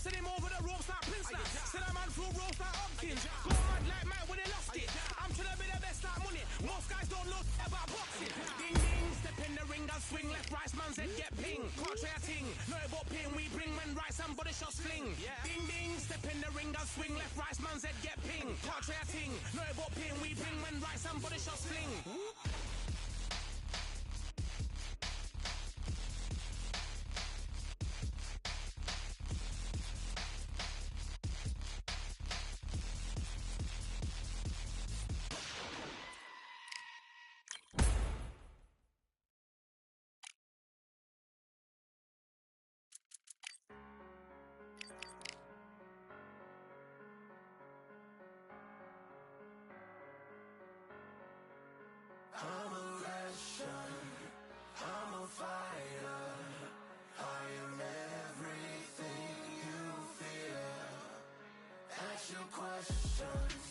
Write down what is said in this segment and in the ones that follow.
Send him over the ropes like Prince now. Send a man through ropes like Hopkins. Go mad like Matt when they lost it. I'm trying to be the best like money. Most guys don't know about boxing. Ding ding, step in the ring and swing. Left, right, man's head get ping. Can't try a ting. No about ping, we bring when right, somebody shots fling. Ding ding, step in the ring and swing. Left, right, man's head get ping. Can't try a ting. No about ping, we bring when right, somebody shots fling. I'm a Russian, I'm a fighter, I am everything you fear. Ask your questions,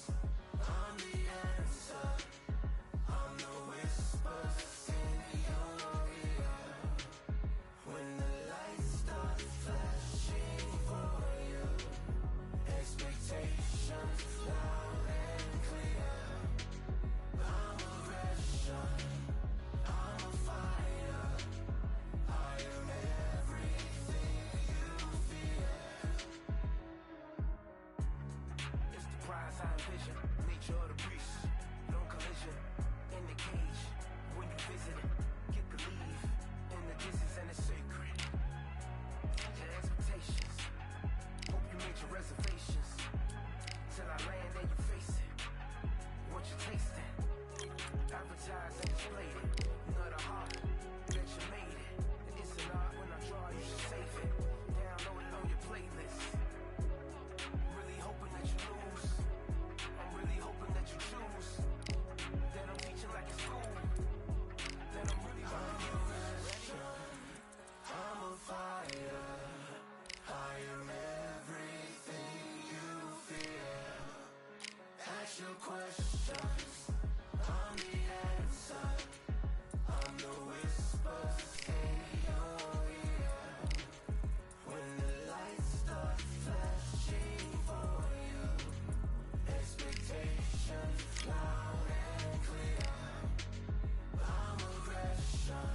I'm the answer, I'm the whispers in your ear. When the lights start flashing for you, expectations loud and clear. I'm a Russian, I'm a fighter, I am everything you fear. It's the prize I envision, nature of the beast, no collision, in the cage, when you visit it, get the leave, in the distance and it's sacred. Your expectations, hope you made your reservations, till I land and you face it, what you tasting. Advertise and displayed it. Not a heart that you made it. It's an art when I draw, you should save it. Download it on your playlist. Really hoping that you lose. I'm really hoping that you choose. That I'm teaching like a school. That I'm really I'm a fighter. I am everything you fear. Ask your questions. I'm the answer, I'm the whispers in your ear. When the lights start flashing for you, expectations loud and clear. I'm aggression.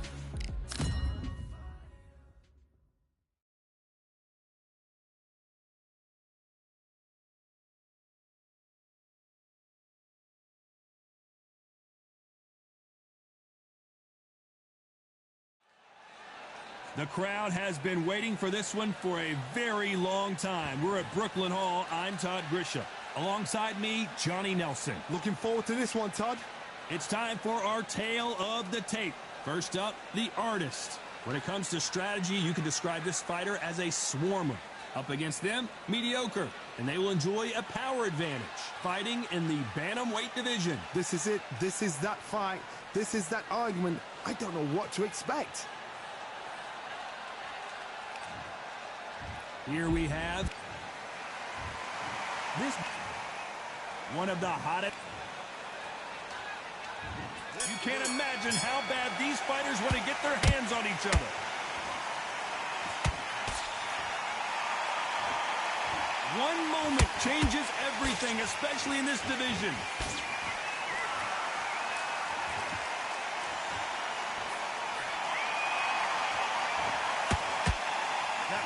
The crowd has been waiting for this one for a very long time. We're at Brooklyn Hall. I'm Todd Grisham. Alongside me, Johnny Nelson. Looking forward to this one, Todd. It's time for our tale of the tape. First up, the artist. When it comes to strategy, you can describe this fighter as a swarmer. Up against them, mediocre. And they will enjoy a power advantage, fighting in the bantamweight division. This is it. This is that fight. This is that argument. I don't know what to expect. Here we have this one of the hottest. You can't imagine how bad these fighters want to get their hands on each other. One moment changes everything, especially in this division.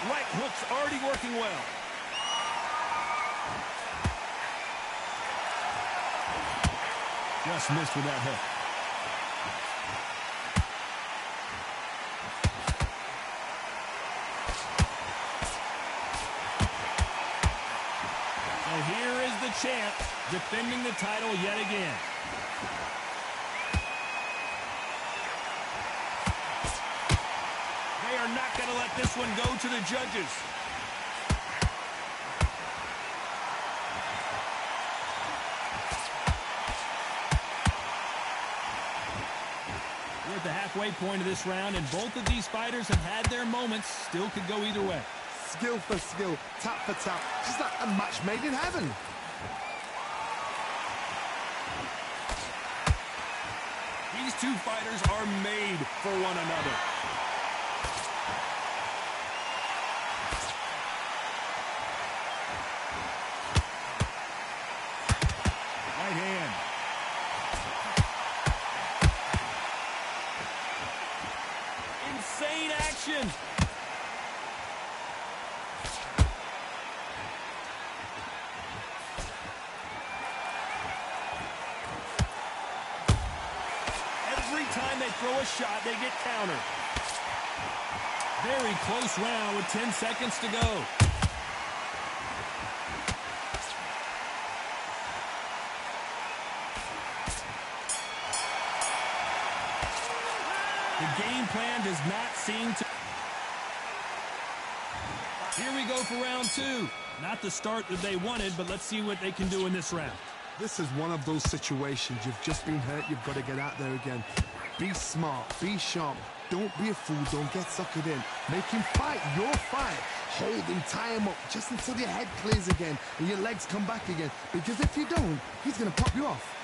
Right hook's already working well. Just missed with that hook. So here is the champ defending the title yet again. They are not going to let this one go to the judges. We're at the halfway point of this round, and both of these fighters have had their moments. Still could go either way. Skill for skill, tap for tap. Just like a match made in heaven. These two fighters are made for one another. throw a shot, they get countered. Very close round with 10 seconds to go. The game plan does not seem to... Here we go for round two. Not the start that they wanted, but let's see what they can do in this round. This is one of those situations. You've just been hurt. You've got to get out there again. Be smart. Be sharp. Don't be a fool. Don't get suckered in. Make him fight your fight. Hold him, tie him up just until your head clears again and your legs come back again. Because if you don't, he's going to pop you off.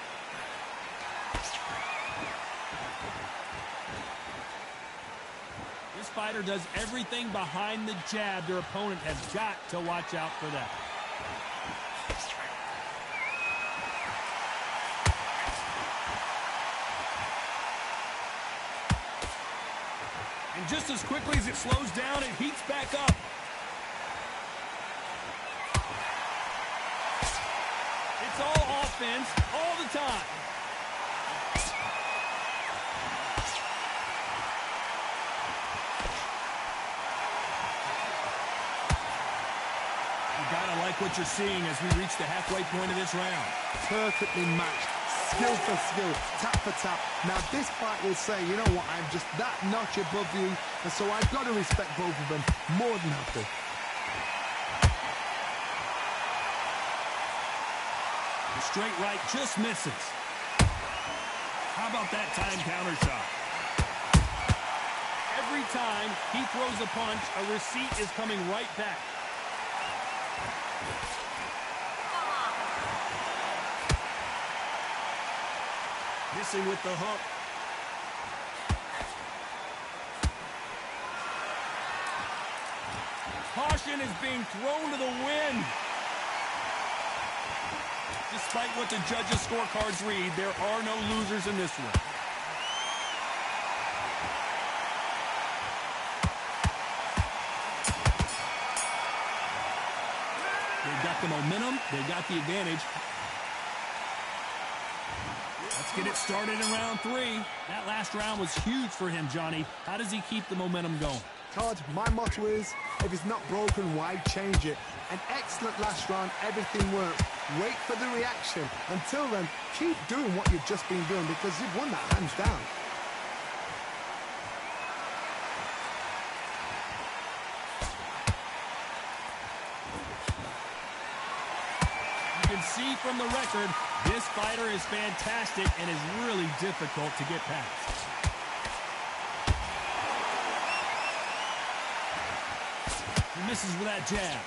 This fighter does everything behind the jab. Their opponent has got to watch out for that. And just as quickly as it slows down, it heats back up. It's all offense all the time. You gotta like what you're seeing as we reach the halfway point of this round. Perfectly matched. Skill for skill, tap for tap. Now this fight will say, you know what, I'm just that notch above you, and so I've got to respect both of them more than happy. The straight right just misses. How about that time counter shot? Every time he throws a punch, a receipt is coming right back. Missing with the hook. Caution is being thrown to the wind. Despite what the judges' scorecards read, there are no losers in this one. They've got the momentum. They've got the advantage. Let's get it started in round three. That last round was huge for him, Johnny. How does he keep the momentum going? Todd, my motto is, if it's not broken, why change it? An excellent last round, everything worked. Wait for the reaction. Until then, keep doing what you've just been doing because you've won that hands down. You can see from the record, this fighter is fantastic and is really difficult to get past. He misses with that jab.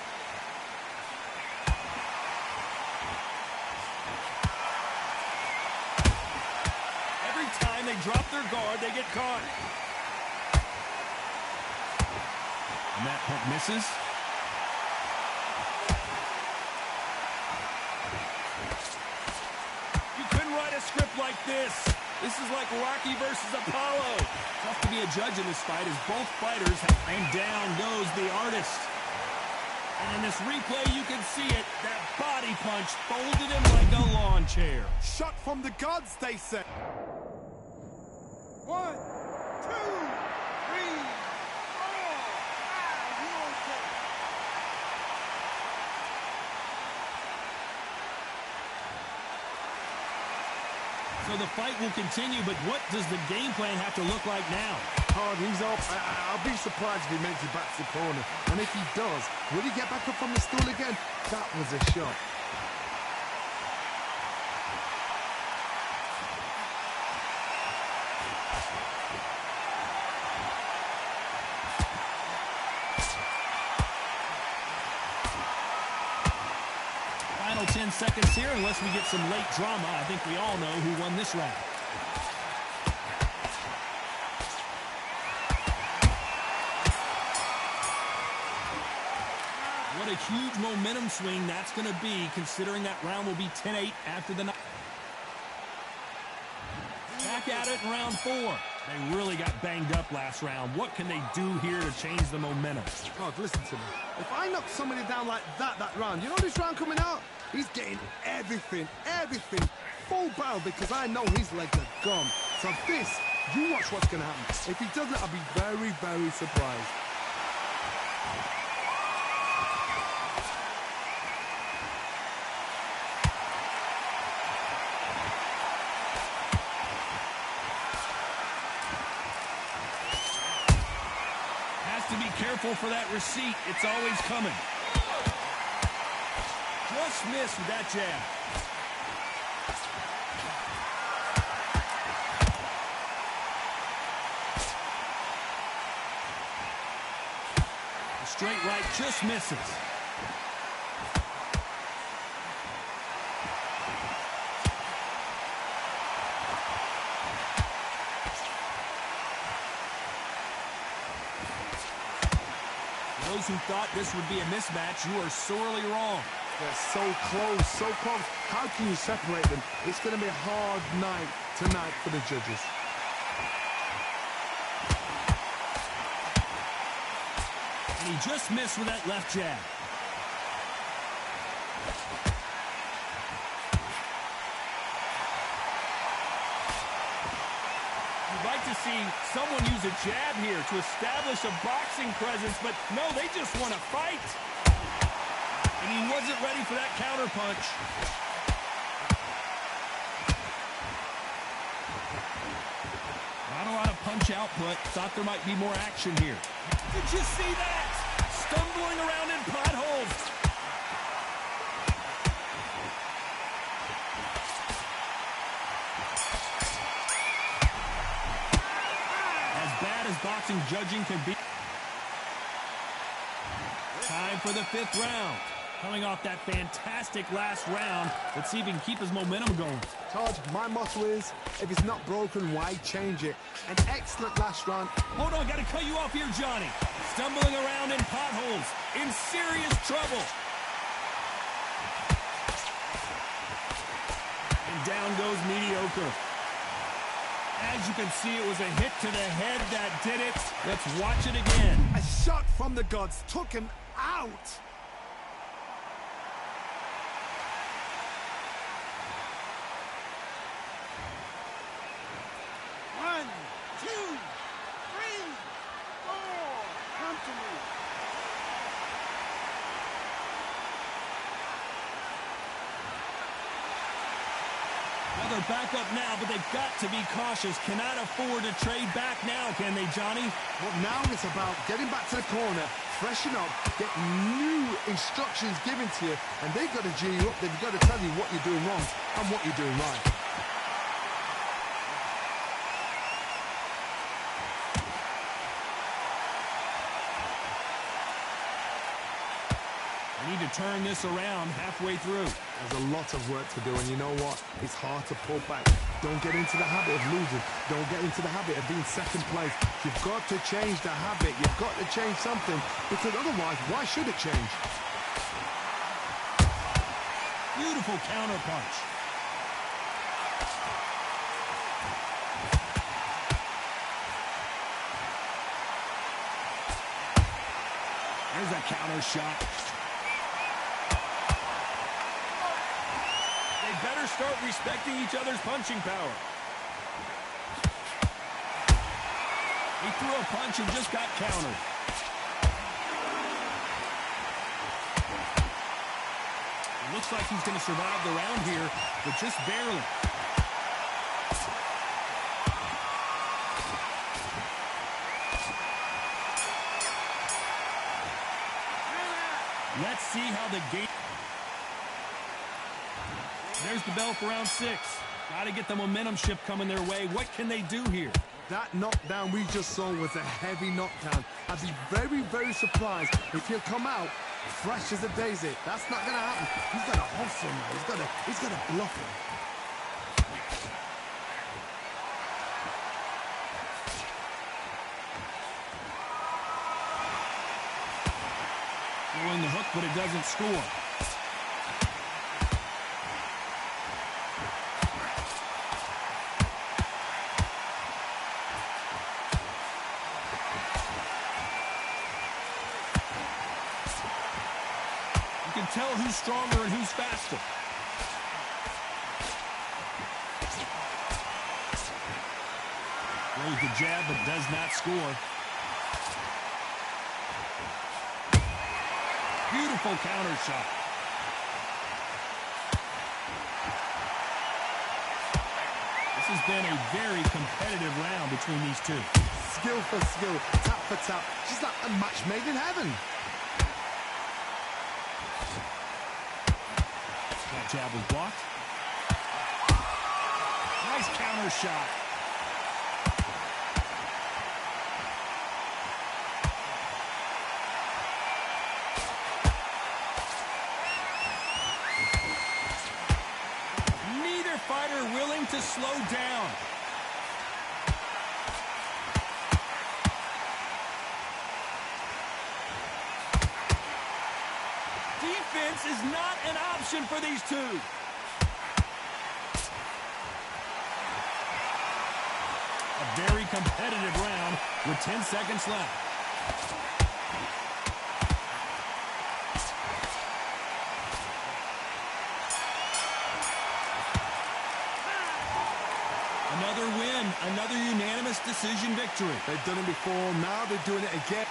Every time they drop their guard, they get caught. And that hook misses. You couldn't write a script like this. This is like Rocky versus Apollo. Tough to be a judge in this fight as both fighters and down goes the artist. And in this replay, you can see it. That body punch folded him like a lawn chair. Shot from the gods, they say. 1, 2, 3, 4, 5. So the fight will continue, but what does the game plan have to look like now? Hard, he's up. I'll be surprised if he makes it back to the corner. And if he does, will he get back up from the stool again? That was a shot. Final 10 seconds here, unless we get some late drama. I think we all know who won this round. What a huge momentum swing that's going to be, considering that round will be 10-8 after the night. Back at it in round 4. They really got banged up last round. What can they do here to change the momentum? God, listen to me. If I knock somebody down like that round, you know this round coming out? He's getting everything, full barrel because I know his legs are gone. So You watch what's going to happen. If he doesn't, I'll be very, very surprised. Has to be careful for that receipt. It's always coming. Just missed with that jab. The straight right just misses. Those who thought this would be a mismatch, you are sorely wrong. They're so close, so close. How can you separate them? It's going to be a hard night tonight for the judges. And he just missed with that left jab. You'd like to see someone use a jab here to establish a boxing presence, but no, they just want to fight. And he wasn't ready for that counter punch. Not a lot of punch output. Thought there might be more action here. Did you see that? Stumbling around in potholes. As bad as boxing judging can be. Time for the 5th round. Coming off that fantastic last round, let's see if he can keep his momentum going. Todd, my motto is, if it's not broken, why change it? An excellent last round. Hold on, got to cut you off here, Johnny. Stumbling around in potholes, in serious trouble. And down goes mediocre. As you can see, it was a hit to the head that did it. Let's watch it again. A shot from the gods took him out. One, two, three, four. Come to me. Well, they're back up now, but they've got to be cautious. Cannot afford to trade back now, can they, Johnny? Well, now it's about getting back to the corner, freshen up, get new instructions given to you, and they've got to G you up. They've got to tell you what you're doing wrong and what you're doing right. They need to turn this around halfway through. There's a lot of work to do, and you know what? It's hard to pull back. Don't get into the habit of losing. Don't get into the habit of being second place. You've got to change the habit. You've got to change something, because otherwise, why should it change? Beautiful counter punch. There's a counter shot. They better start respecting each other's punching power. He threw a punch and just got countered. It looks like he's going to survive the round here, but just barely. Let's see how the game... There's the bell for round 6. Got to get the momentum shift coming their way. What can they do here? That knockdown we just saw was a heavy knockdown. I'd be very, very surprised if he'll come out fresh as a daisy. That's not going to happen. He's got to hustle now. He's got to bluff him. Throwing the hook, but it doesn't score. You can tell who's stronger and who's faster. Throws the jab, but does not score. Beautiful counter shot. This has been a very competitive round between these two. Skill for skill, tap for tap. Just like a match made in heaven. That jab was blocked. Nice counter shot. Neither fighter willing to slow down. Defense is not an option for these two. A very competitive round with 10 seconds left. Another win, another unanimous decision victory. They've done it before, now they're doing it again.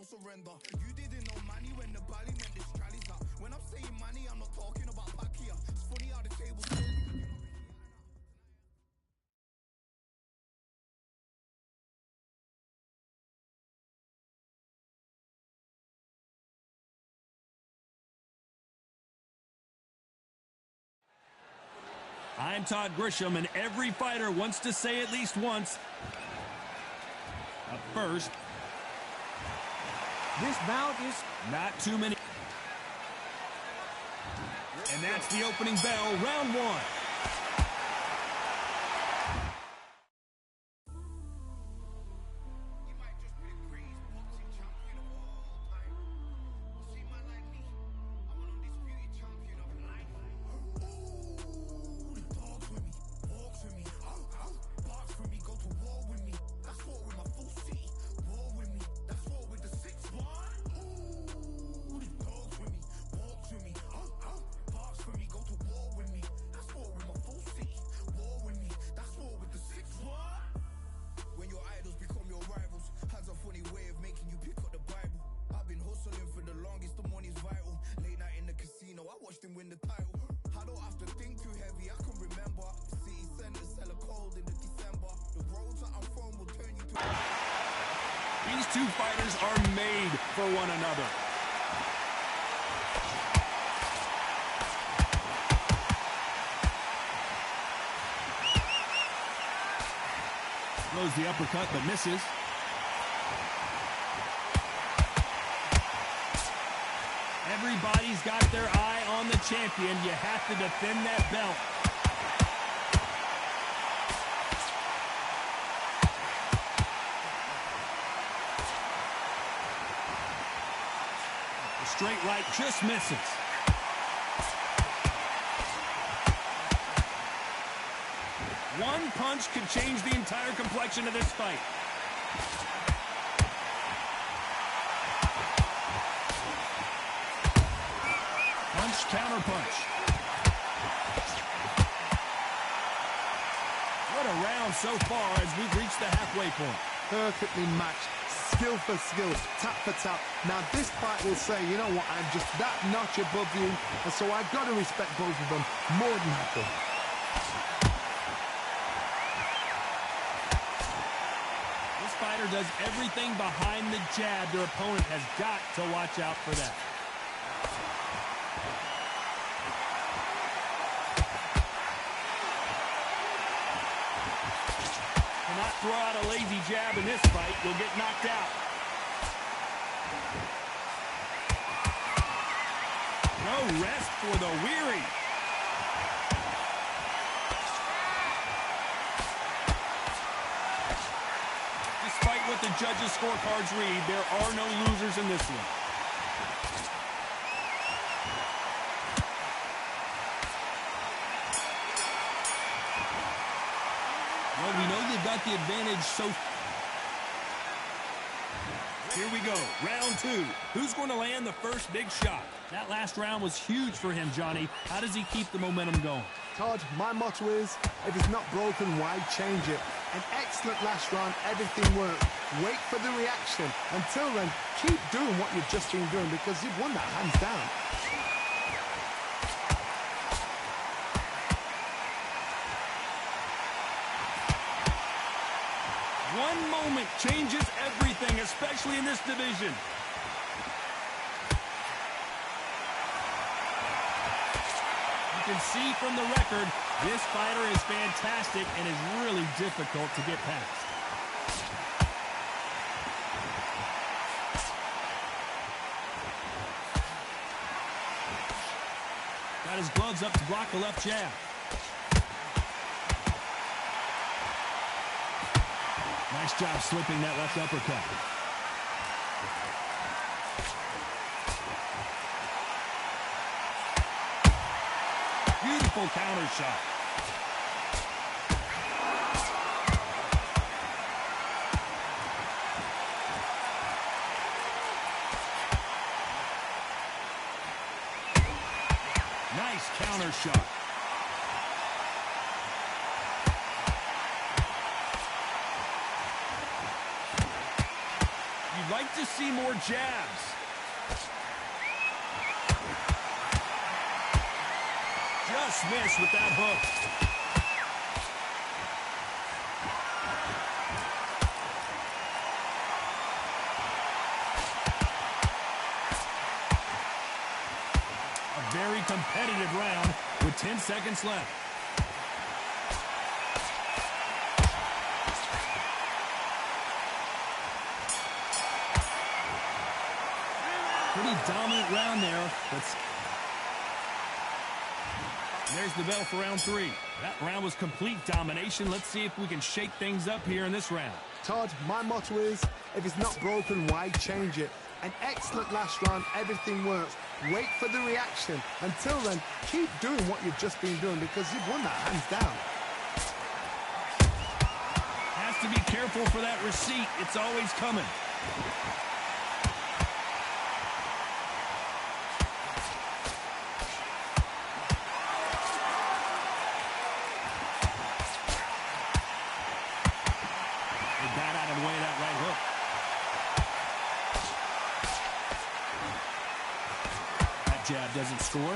Surrender. You didn't know money when the bally meant this trally's up. When I'm saying money, I'm not talking about Pakia. It's funny how the tables. I'm Todd Grisham, and every fighter wants to say at least once. Up first. This bout is Not too many. And that's the opening bell, round one. You might just be the greatest boxing champion of all time. You see, man like me, I'm an undisputed champion of life. Ooh, the dogs with me, walks with me, barks with me, go to war with me. That's war with my full city. War with me, that's war with the 6-1. Ooh, the dogs with me, walks with me, barks with me, go to war with me. That's war with my full city. War with me, that's war with the 6-1. When your idols become your rivals, has a funny way of making you pick up the Bible. I've been hustling for the longest, the money's vital. Late night in the casino, I watched him win the title. I don't have to think too heavy, I can remember. The city centers hella cold in the December. The roads that I'm from will turn you to... These two fighters are made for one another. Throws the uppercut, but misses. Everybody's got their eye on the champion. You have to defend that belt. The straight right just misses. One punch could change the entire complexion of this fight. Punch, counter punch. What a round so far as we've reached the halfway point. Perfectly matched. Skill for skill, tap for tap. Now this fight will say, you know what, I'm just that notch above you, and so I've got to respect both of them more than happy. This fighter does everything behind the jab. Their opponent has got to watch out for that. Cannot throw out a lazy jab in this fight. You'll get knocked out. No rest for the weary. Despite what the judges' scorecards read, there are no losers in this one. Well, we know you've got the advantage so far. Here we go, round two. Who's going to land the first big shot? That last round was huge for him, Johnny. How does he keep the momentum going? Todd, my motto is, if it's not broken, why change it? An excellent last round, everything worked. Wait for the reaction. Until then, keep doing what you've just been doing because you've won that hands down. One moment changes everything, especially in this division. You can see from the record, this fighter is fantastic and is really difficult to get past. Got his gloves up to block the left jab. Nice job slipping that left uppercut. Beautiful counter shot. Nice counter shot. You'd like to see more jabs. Just missed with that hook. A very competitive round with 10 seconds left. Pretty dominant round there, but there's the bell for round three. That round was complete domination. Let's see if we can shake things up here in this round. Todd, my motto is, if it's not broken, why change it? An excellent last round, everything works. Wait for the reaction. Until then, keep doing what you've just been doing because you've won that hands down. Has to be careful for that receipt. It's always coming. Jab doesn't score. And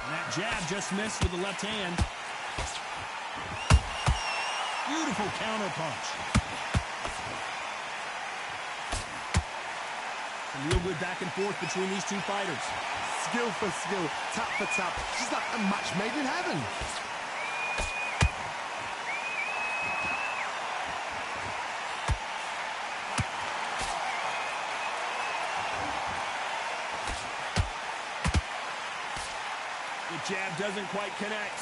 that jab just missed with the left hand. Beautiful counter punch. Some real good back and forth between these two fighters. Skill for skill, tap for tap. Just like a match made in heaven. Jab doesn't quite connect.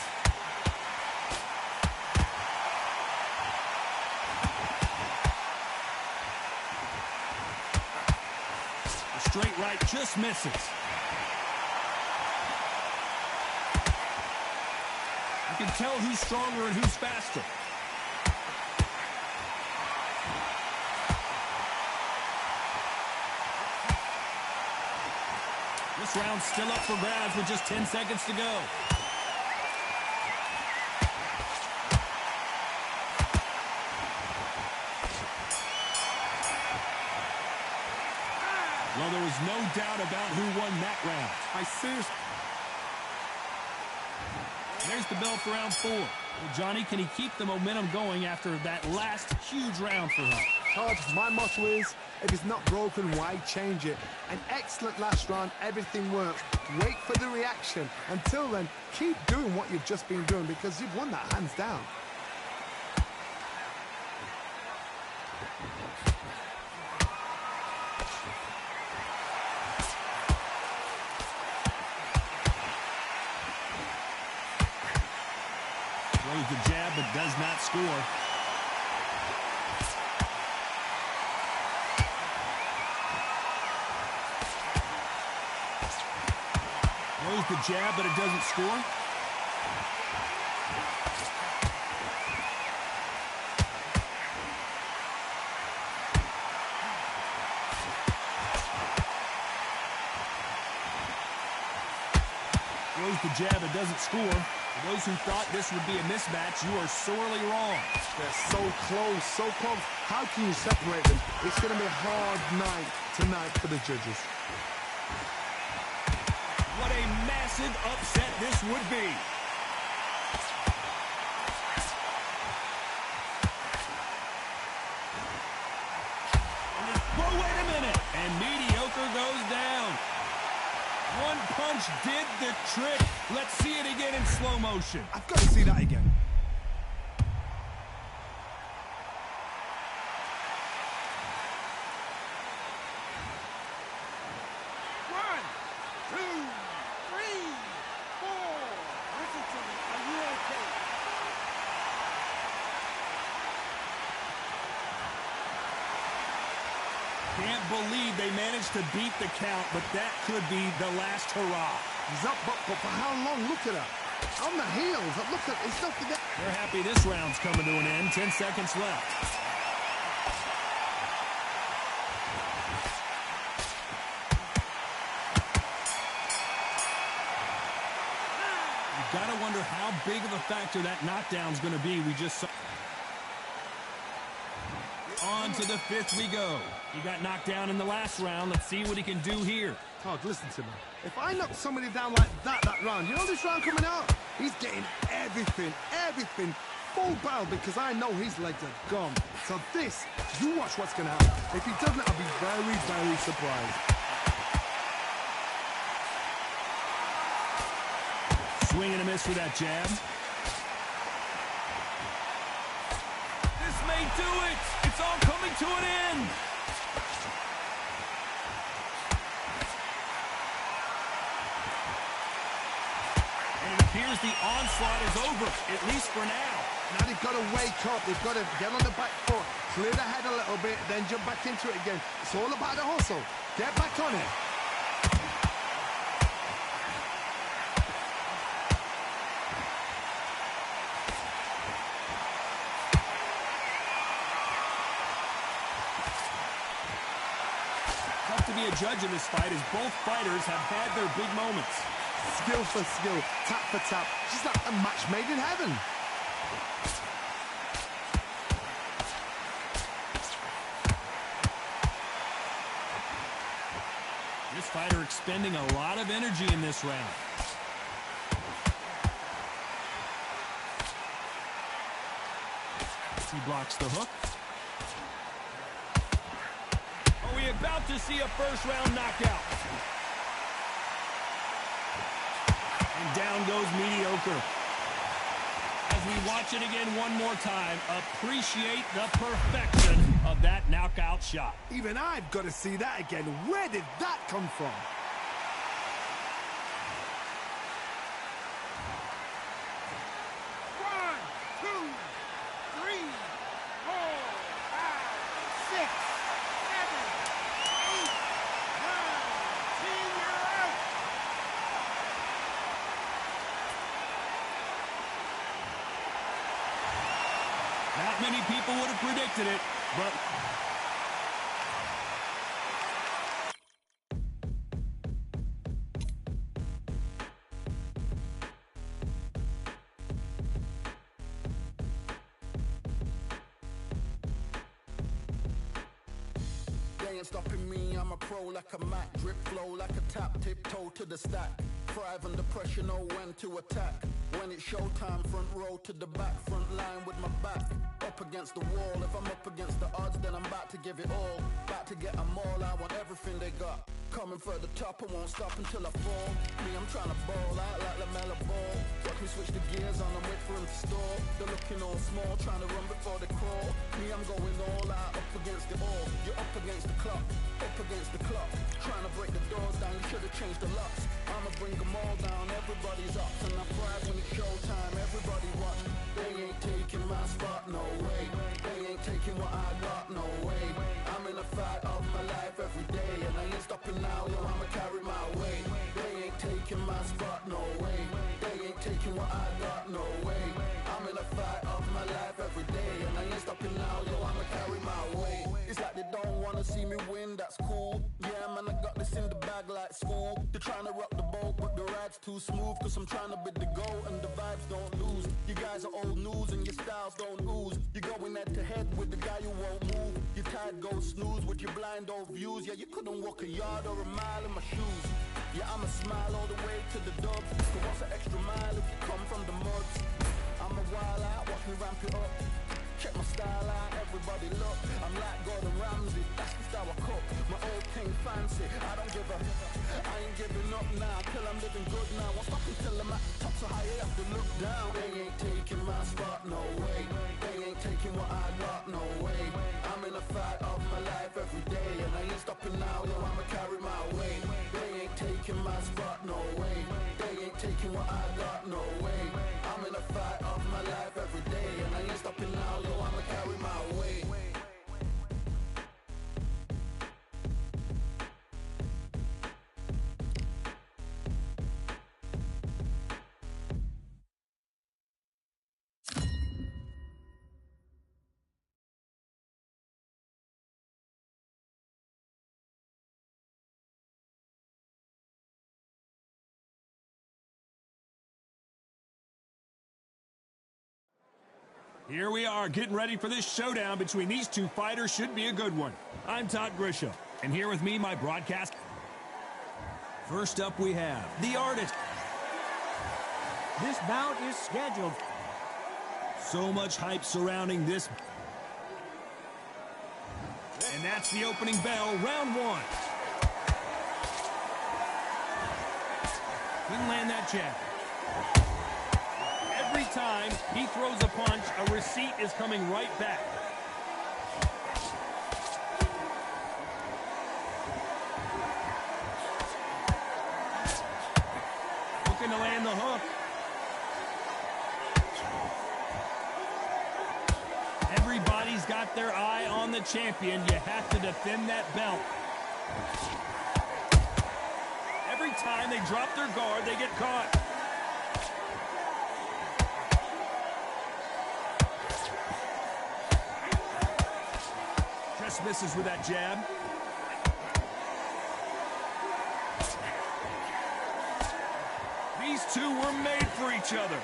The straight right just misses. You can tell who's stronger and who's faster. This round's still up for grabs with just 10 seconds to go. Well, there was no doubt about who won that round. There's the bell for round 4. Well, Johnny, can he keep the momentum going after that last huge round for him? Todd, my motto is, if it's not broken, why change it? An excellent last round, everything works. Wait for the reaction. Until then, keep doing what you've just been doing because you've won that hands down. Throws the jab but does not score. Throws the jab but it doesn't score. Throws the jab, it doesn't score. For those who thought this would be a mismatch, you are sorely wrong. They're so close, so close. How can you separate them? It's going to be a hard night tonight for the judges. What a massive upset this would be. Whoa, wait a minute. And mediocre goes down. One punch did the trick. Let's see it again in slow motion. I've got to see that again. One, two, three, four. Listen to me. Are you okay? Can't believe they managed to beat the count, but that could be the last hurrah. He's up, but for how long? Look at that. On the heels. Look at it's nothing that. They're happy this round's coming to an end. 10 seconds left. You've got to wonder how big of a factor that knockdown's going to be. We just saw. On to the 5th we go. He got knocked down in the last round. Let's see what he can do here. Todd, listen to me. If I knock somebody down like that round, you know this round coming out? He's getting everything, full barrel because I know his legs are gone. So this, you watch what's going to happen. If he doesn't, I'll be very, very surprised. Swing and a miss with that jab. This may do it. It's all coming to an end. And it appears the onslaught is over, at least for now. Now they've got to wake up. They've got to get on the back foot, clear the head a little bit, then jump back into it again. It's all about the hustle. Get back on it. Tough to be a judge in this fight as both fighters have had their big moments. Skill for skill, tap for tap. Just like a match made in heaven. This fighter expending a lot of energy in this round. He blocks the hook. Are we about to see a first-round knockout? And down goes mediocre. As we watch it again one more time, appreciate the perfection of that knockout shot. Even I've got to see that again. Where did that come from? One, two, three, four, five, six, seven, eight, nine, 10. You're out. Not many people would have predicted it, but They ain't stopping me, I'm a pro like a Mac. Drip flow like a tap, tiptoe to the stack. Thrive under pressure, know when to attack. When it's showtime, front row to the back, front line with my back up against the wall. If I'm up against the odds, then I'm about to give it all. About to get them all, I want everything they got. Coming for the top, I won't stop until I fall. Me, I'm trying to ball out like LaMelo Ball. Watch me switch the gears on and wait for him to stall. They're looking all small, trying to run before they crawl. Me, I'm going all out, up against the all. You're up against the clock, up against the clock. Trying to break the doors down, you should have changed the locks. I'ma bring them all down, everybody's up. And I pride when it's showtime, everybody watch. They ain't taking my spot, no way. They ain't taking what I got, no way. I'm in a fight of my life every day, and I ain't stopping now, yo, I'ma carry my weight. They ain't taking my spot, no way. They ain't taking what I got, no way. I'm in a fight of my life every day, and I ain't stopping now, yo, I'ma carry my weight. It's like they don't wanna see me win, that's cool. Yeah, man, I got this in the bag like school. They're trying to rock the boat, but the ride's too smooth, cause I'm trying to bid the goal, and the vibes don't lose. You guys are old news, and your styles don't ooze. You're going head to head with the guy who won't move. Your tide goes snooze with your blind old views. Yeah, you couldn't walk a yard or a mile in my shoes. Yeah, I'ma smile all the way to the dubs. So what's an extra mile if you come from the muds? I'm a wild out, watch me ramp it up. Check my style out, everybody look. I'm like Gordon Ramsay, that's just how I cook. My old king fancy, I don't give a. I ain't giving up now, till I'm living good now. Won't stop until I'm at the top, so high you have to look down. They ain't taking my spot, no way. They ain't taking what I got, no way. I'm in a fight of my life every day, and I ain't stopping now, yo, I'ma carry my weight. They ain't taking my spot, no way. They ain't taking what I got, no way. I'm in a fight of my life every day, and I ain't stopping now, yo, I'ma carry my weight. Here we are, getting ready for this showdown between these two fighters. Should be a good one. I'm Todd Grisham, and here with me, my broadcast. First up, we have the artist. This bout is scheduled. So much hype surrounding this. And that's the opening bell, round one. Didn't land that jab. Every time he throws a punch, a receipt is coming right back. Looking to land the hook. Everybody's got their eye on the champion. You have to defend that belt. Every time they drop their guard, they get caught. Just misses with that jab. These two were made for each other.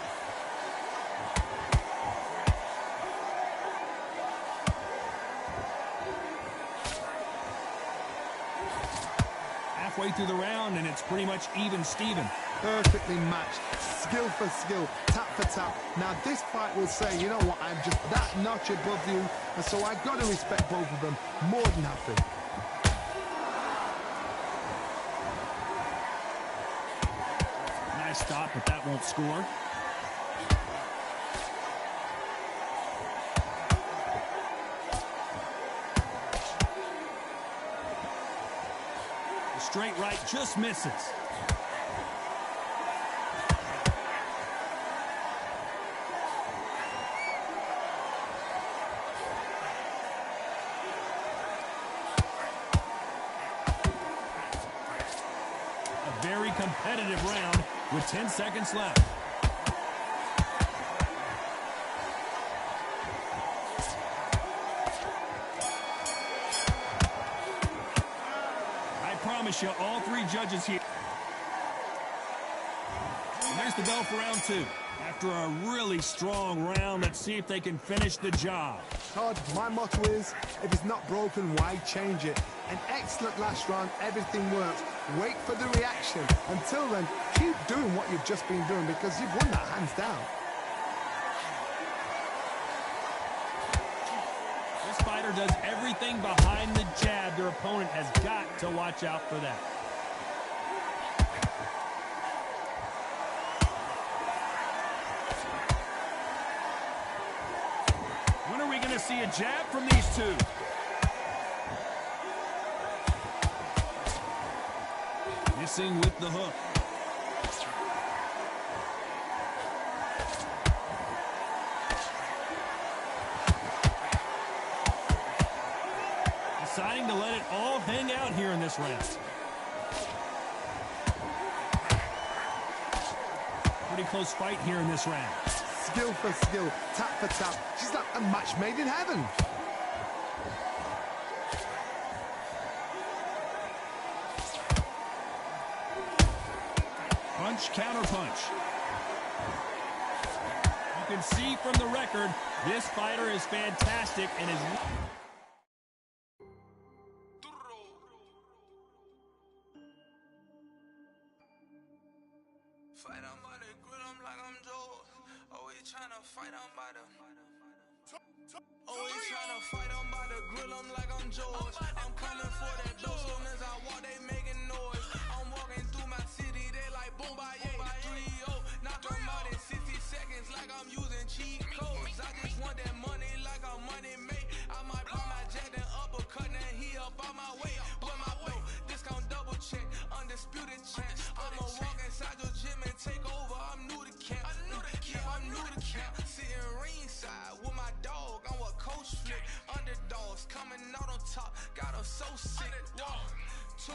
Halfway through the round, and it's pretty much even Steven. Perfectly matched, skill for skill, tap for tap. Now this fight will say, you know what, I'm just that notch above you, and so I've got to respect both of them more than happy. Nice stop, but that won't score. The straight right just misses. Very competitive round with 10 seconds left. I promise you, all three judges here. And there's the bell for round two. After a really strong round, let's see if they can finish the job. Todd, my motto is, if it's not broken, why change it? An excellent last round, everything works. Wait for the reaction. Until then, keep doing what you've just been doing because you've won that hands down. This fighter does everything behind the jab. Their opponent has got to watch out for that. When are we going to see a jab from these two? Missing with the hook. Deciding to let it all hang out here in this round. Pretty close fight here in this round. Skill for skill, tap for tap. She's like a match made in heaven. Punch, counter punch. You can see from the record, this fighter is fantastic and is... Fight on by the grill, I'm like I'm Joe. Always tryna fight on by the... Always tryna fight on by the grill, I'm like I'm Joe. I'm coming for that dough, soon as I walk, they making noise. I'm walking through my city, they like boom, by 3-0. Knock them out in 60 seconds like I'm using cheat codes. I just want that money like I'm money made. I might pop my jack and uppercut and he up on my way. With my way, discount double check, undisputed check. I'ma walk inside your gym and take over. I'm new to camp. I'm new to camp. Sitting ringside with my dog. I'm what coach flick. Underdogs coming out on top. Got them so sick. 1, 2,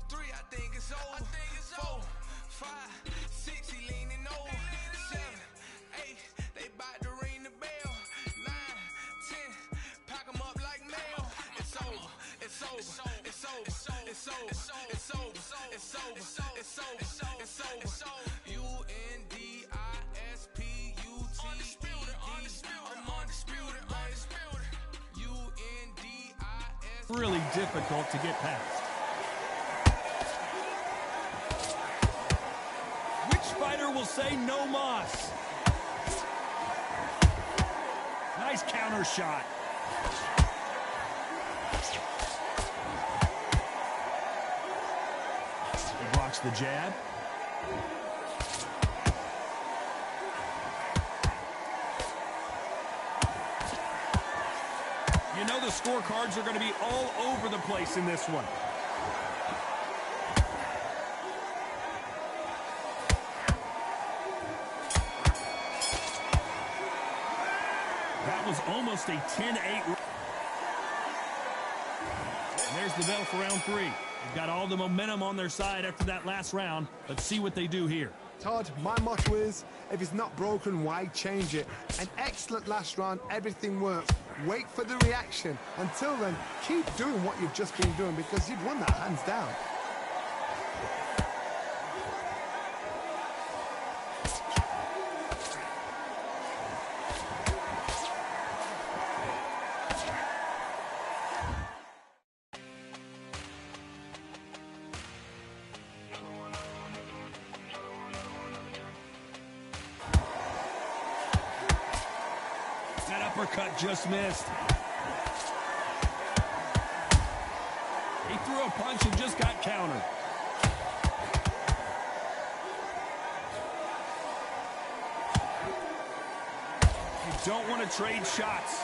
3, I think it's over. 4, 5, 6, he leaning over. 7, 8, they bout to ring the bell. 9, 10, pack them up like mail. It's over. It's over. It's over. It's over. It's over. It's over. It's over. It's over. Undisputed. I'm undisputed. really difficult to get past. Which fighter will say no mas? Nice counter shot. He blocks the jab. You know the scorecards are going to be all over the place in this one. That was almost a 10-8. And there's the bell for round 3. They've got all the momentum on their side after that last round. Let's see what they do here. Todd, my motto is, if it's not broken, why change it? An excellent last round, everything works. Wait for the reaction. Until then, keep doing what you've just been doing because you've won that hands down. That uppercut just missed. He threw a punch and just got countered. You don't want to trade shots.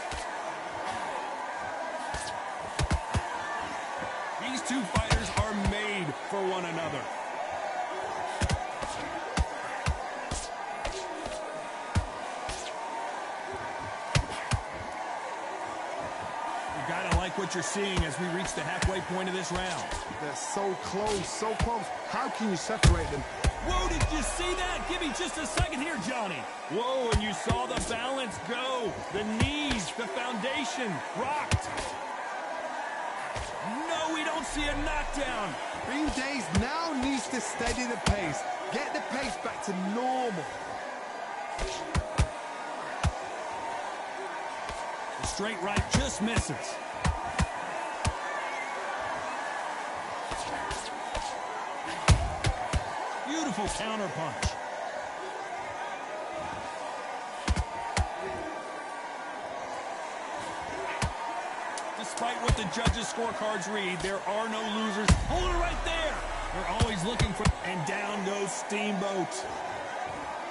These two fighters are made for one another. Gotta like what you're seeing as we reach the halfway point of this round. They're so close, so close. How can you separate them? Whoa, did you see that? Give me just a second here, Johnny. Whoa, and you saw the balance go. The knees, the foundation, rocked. No, we don't see a knockdown. Green Days now needs to steady the pace. Get the pace back to normal. The straight right just misses. powerful counterpunch. Despite what the judges' scorecards read, there are no losers. Hold it right there. They're always looking for... And down goes Steamboat.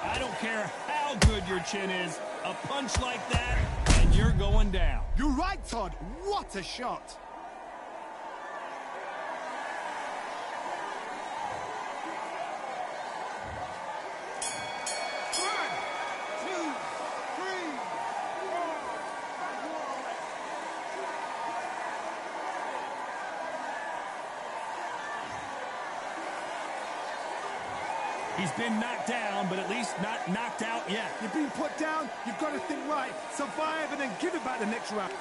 I don't care how good your chin is. A punch like that, and you're going down. You're right, Todd. What a shot. He's been knocked down, but at least not knocked out yet. You've been put down, you've got to think right, survive, and then give it back the next round.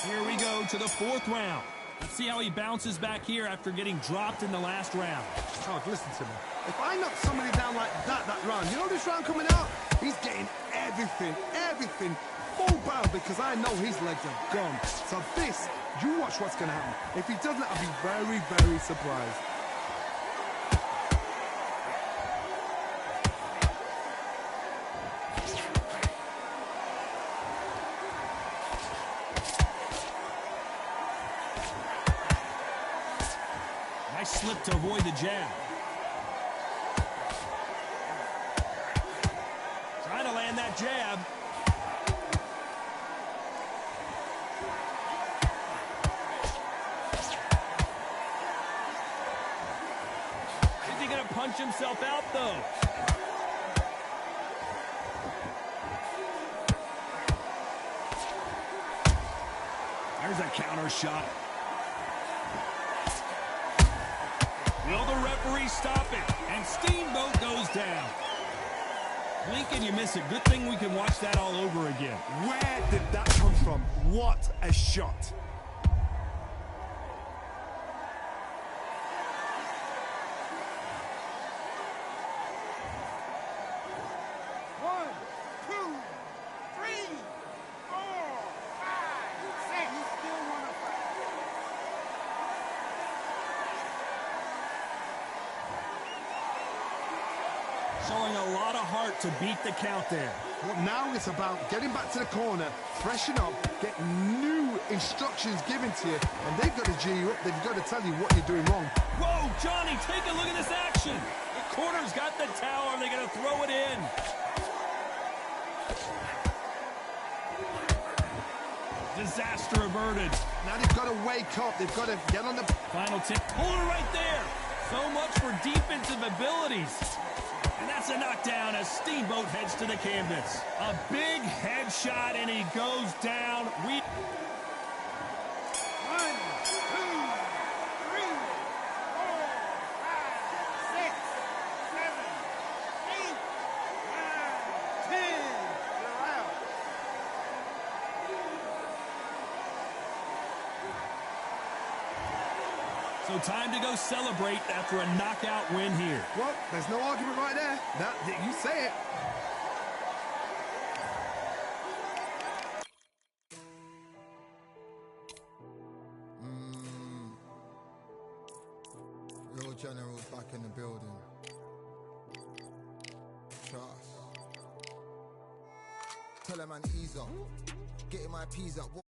Here we go to the fourth round. Let's see how he bounces back here after getting dropped in the last round. Todd, listen to me. If I knock somebody down like that round, you know this round coming out? He's getting everything, full bound, because I know his legs are gone. So this, you watch what's going to happen. If he doesn't, I'll be very, very surprised. Nice slip to avoid the jab. Trying to land that jab. Is he going to punch himself out, though? There's a counter shot. Will the referee stop it? And Steamboat goes down. Blink and you miss it. Good thing we can watch that all over again. Where did that come from? What a shot. Showing a lot of heart to beat the count there. Well, now it's about getting back to the corner, freshen up, get new instructions given to you, and they've got to G you up. They've got to tell you what you're doing wrong. Whoa, Johnny, take a look at this action. The corner's got the towel. Are they going to throw it in? Disaster averted. Now they've got to wake up. They've got to get on the... Final tip. Hold it right there. So much for defensive abilities. And that's a knockdown as Steamboat heads to the canvas. A big headshot, and he goes down. 1, 2, 3, 4, 5, 6, 7, 8, 9, 10. You're out. So time to go celebrate after a knockout win here. Well, there's no argument right there. That you say it. Real General's back in the building. Trust. Tell him man ease up. Getting my peas up.